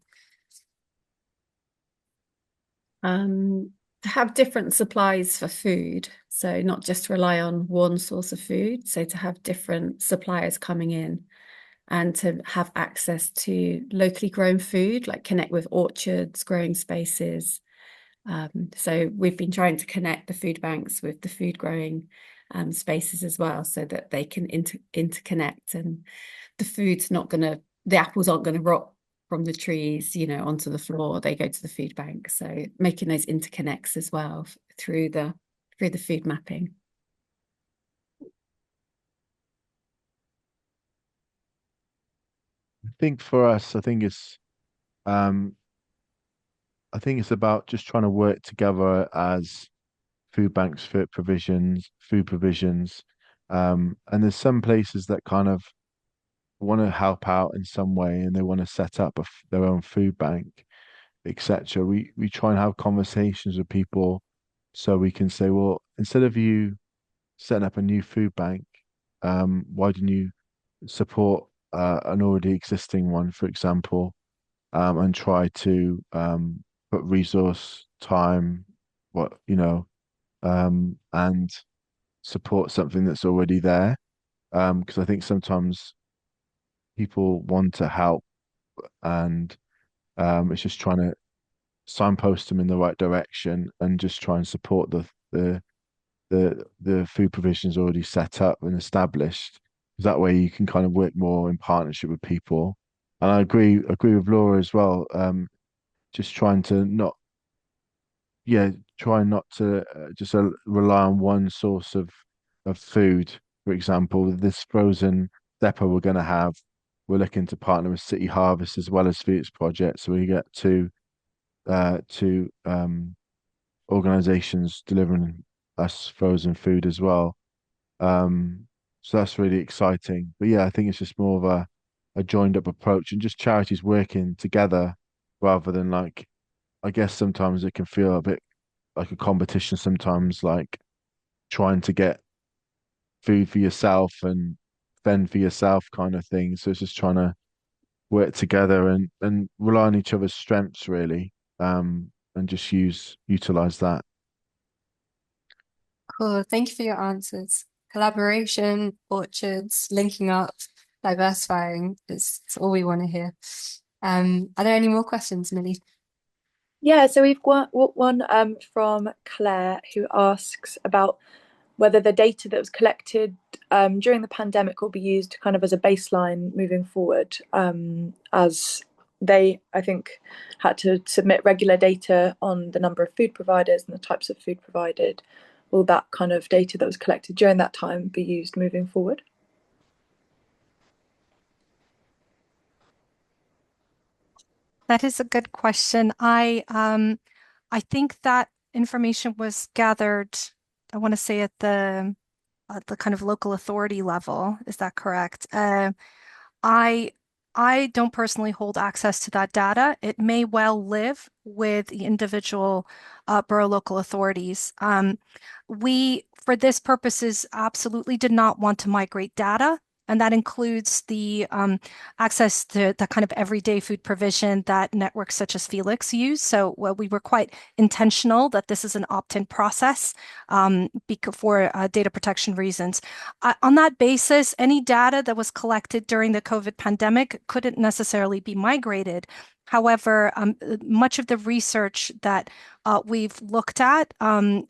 To have different supplies for food, so not just rely on one source of food, so to have different suppliers coming in and to have access to locally grown food, like connect with orchards, growing spaces. So we've been trying to connect the food banks with the food growing spaces as well, so that they can interconnect, and the apples aren't going to rot from the trees, onto the floor. They go to the food bank. So making those interconnects as well through the food mapping. I think for us, I think it's about just trying to work together as food banks, food provisions. And there's some places that kind of want to help out in some way and they want to set up their own food bank, etc. We try and have conversations with people so we can say, well, instead of you setting up a new food bank, why didn't you support an already existing one, for example, and try to put resource, time, and support something that's already there. Because I think sometimes people want to help, and it's just trying to signpost them in the right direction and just try and support the food provisions already set up and established. That way you can kind of work more in partnership with people. And I agree with Laura as well. Just trying to not, yeah, try not to just rely on one source of food. For example, this frozen depot we're going to have, we're looking to partner with City Harvest as well as Foods Project, so we get two organizations delivering us frozen food as well. So that's really exciting. But yeah, I think it's just more of a joined up approach and just charities working together rather than like, I guess sometimes it can feel a bit like a competition sometimes, like trying to get food for yourself and fend for yourself kind of thing. So it's just trying to work together and rely on each other's strengths really, and just utilize that. Cool. Thank you for your answers. Collaboration, orchards, linking up, diversifying is all we want to hear. Are there any more questions, Millie? Yeah, so we've got one from Claire who asks about whether the data that was collected during the pandemic will be used kind of as a baseline moving forward, as they, I think, had to submit regular data on the number of food providers and the types of food provided. Will that kind of data that was collected during that time be used moving forward? That is a good question. I think that information was gathered, I want to say at the kind of local authority level. Is that correct? I I don't personally hold access to that data. It may well live with the individual borough local authorities. We, for this purposes, absolutely did not want to migrate data. And that includes the access to the kind of everyday food provision that networks such as Felix use. So well, we were quite intentional that this is an opt-in process for data protection reasons. On that basis, any data that was collected during the COVID pandemic couldn't necessarily be migrated. However, much of the research that we've looked at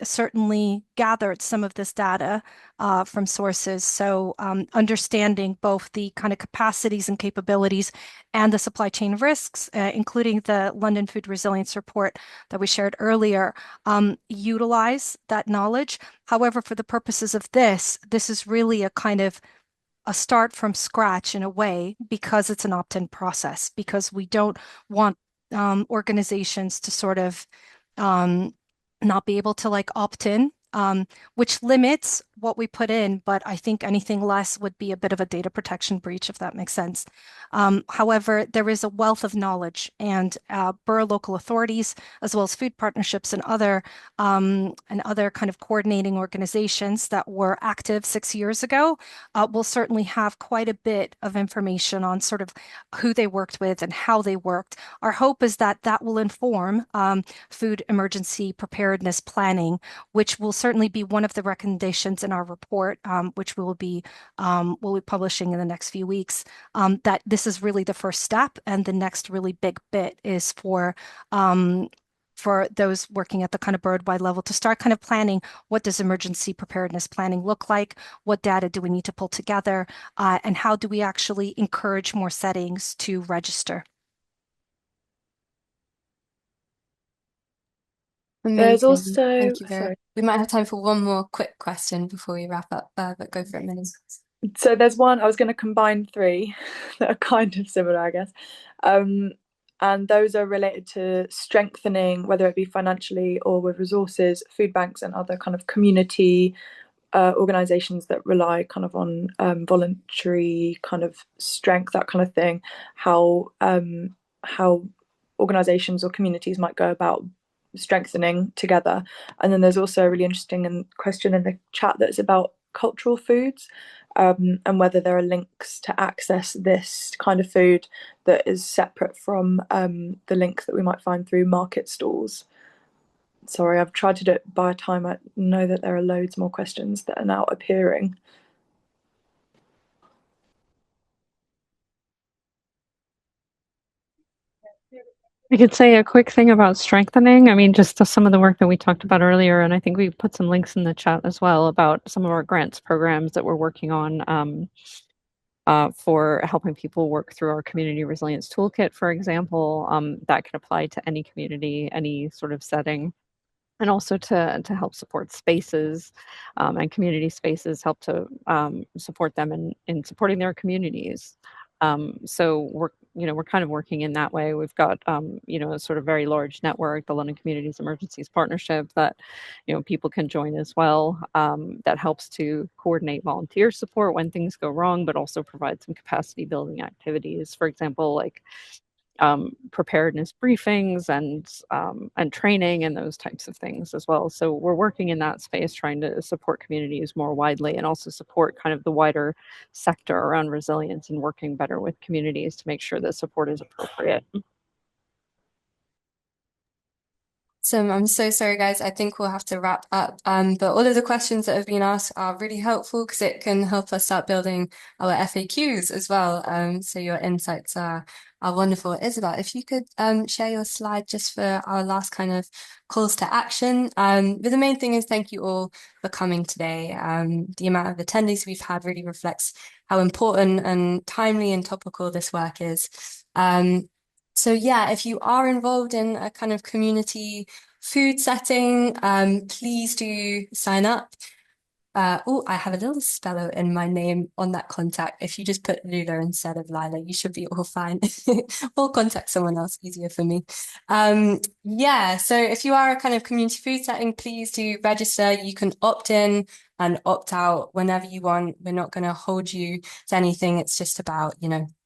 certainly gathered some of this data from sources. So understanding both the kind of capacities and capabilities and the supply chain risks, including the London Food Resilience report that we shared earlier, utilize that knowledge. However, for the purposes of this is really a kind of a start from scratch in a way because it's an opt-in process, because we don't want organizations to sort of not be able to like opt in, which limits what we put in, but I think anything less would be a bit of a data protection breach, if that makes sense. However, there is a wealth of knowledge, and borough local authorities, as well as food partnerships and other kind of coordinating organizations that were active 6 years ago, will certainly have quite a bit of information on sort of who they worked with and how they worked. Our hope is that that will inform food emergency preparedness planning, which will certainly be one of the recommendations in our report, which we'll be publishing in the next few weeks. That this is really the first step, and the next really big bit is for those working at the kind of bird-wide level to start kind of planning, what does emergency preparedness planning look like? What data do we need to pull together? And how do we actually encourage more settings to register? There's Amazing. also, Thank you very sorry. much. We might have time for one more quick question before we wrap up, but go for it, Millie. So there's one, I was going to combine three that are kind of similar, I guess. And those are related to strengthening, whether it be financially or with resources, food banks and other kind of community organizations that rely kind of on voluntary kind of strength, that kind of thing. How organizations or communities might go about strengthening together. And then there's also a really interesting question in the chat that's about cultural foods, and whether there are links to access this kind of food that is separate from the links that we might find through market stalls. Sorry, I've tried to do it by time. I know that there are loads more questions that are now appearing. I could say a quick thing about strengthening. I mean, just some of the work that we talked about earlier, and I think we put some links in the chat as well about some of our grants programs that we're working on for helping people work through our community resilience toolkit, for example, that can apply to any community, any sort of setting. And also to help support spaces and community spaces, help to support them in supporting their communities. So we're kind of working in that way. We've got a sort of very large network, the London Communities Emergencies Partnership, that people can join as well. That helps to coordinate volunteer support when things go wrong, but also provide some capacity building activities. For example, like preparedness briefings and training and those types of things as well. So we're working in that space, trying to support communities more widely and also support kind of the wider sector around resilience and working better with communities to make sure that support is appropriate. So I'm so sorry, guys. I think we'll have to wrap up. But all of the questions that have been asked are really helpful because it can help us start building our FAQs as well. So your insights are wonderful. Isabel, if you could share your slide just for our last kind of calls to action. But the main thing is thank you all for coming today. The amount of attendees we've had really reflects how important and timely and topical this work is. So yeah, if you are involved in a kind of community food setting, please do sign up. Oh, I have a little spello in my name on that contact. If you just put Lula instead of Lila, you should be all fine. Or contact someone else, easier for me. Yeah, so if you are a kind of community food setting, please do register. You can opt in and opt out whenever you want. We're not going to hold you to anything. It's just about,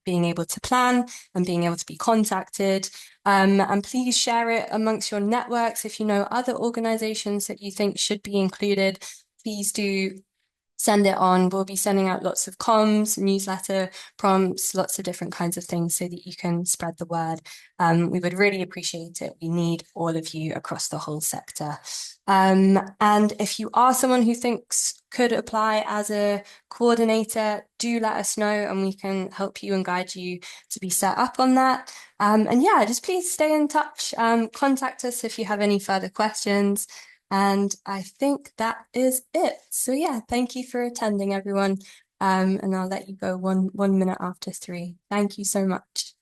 being able to plan and being able to be contacted. And please share it amongst your networks. If you know other organizations that you think should be included, please do send it on. We'll be sending out lots of comms, newsletter prompts, lots of different kinds of things so that you can spread the word. We would really appreciate it. We need all of you across the whole sector. And if you are someone who thinks could apply as a coordinator, do let us know and we can help you and guide you to be set up on that. And yeah, just please stay in touch. Contact us if you have any further questions. And I think that is it. So yeah, thank you for attending, everyone. And I'll let you go one minute after 3. Thank you so much.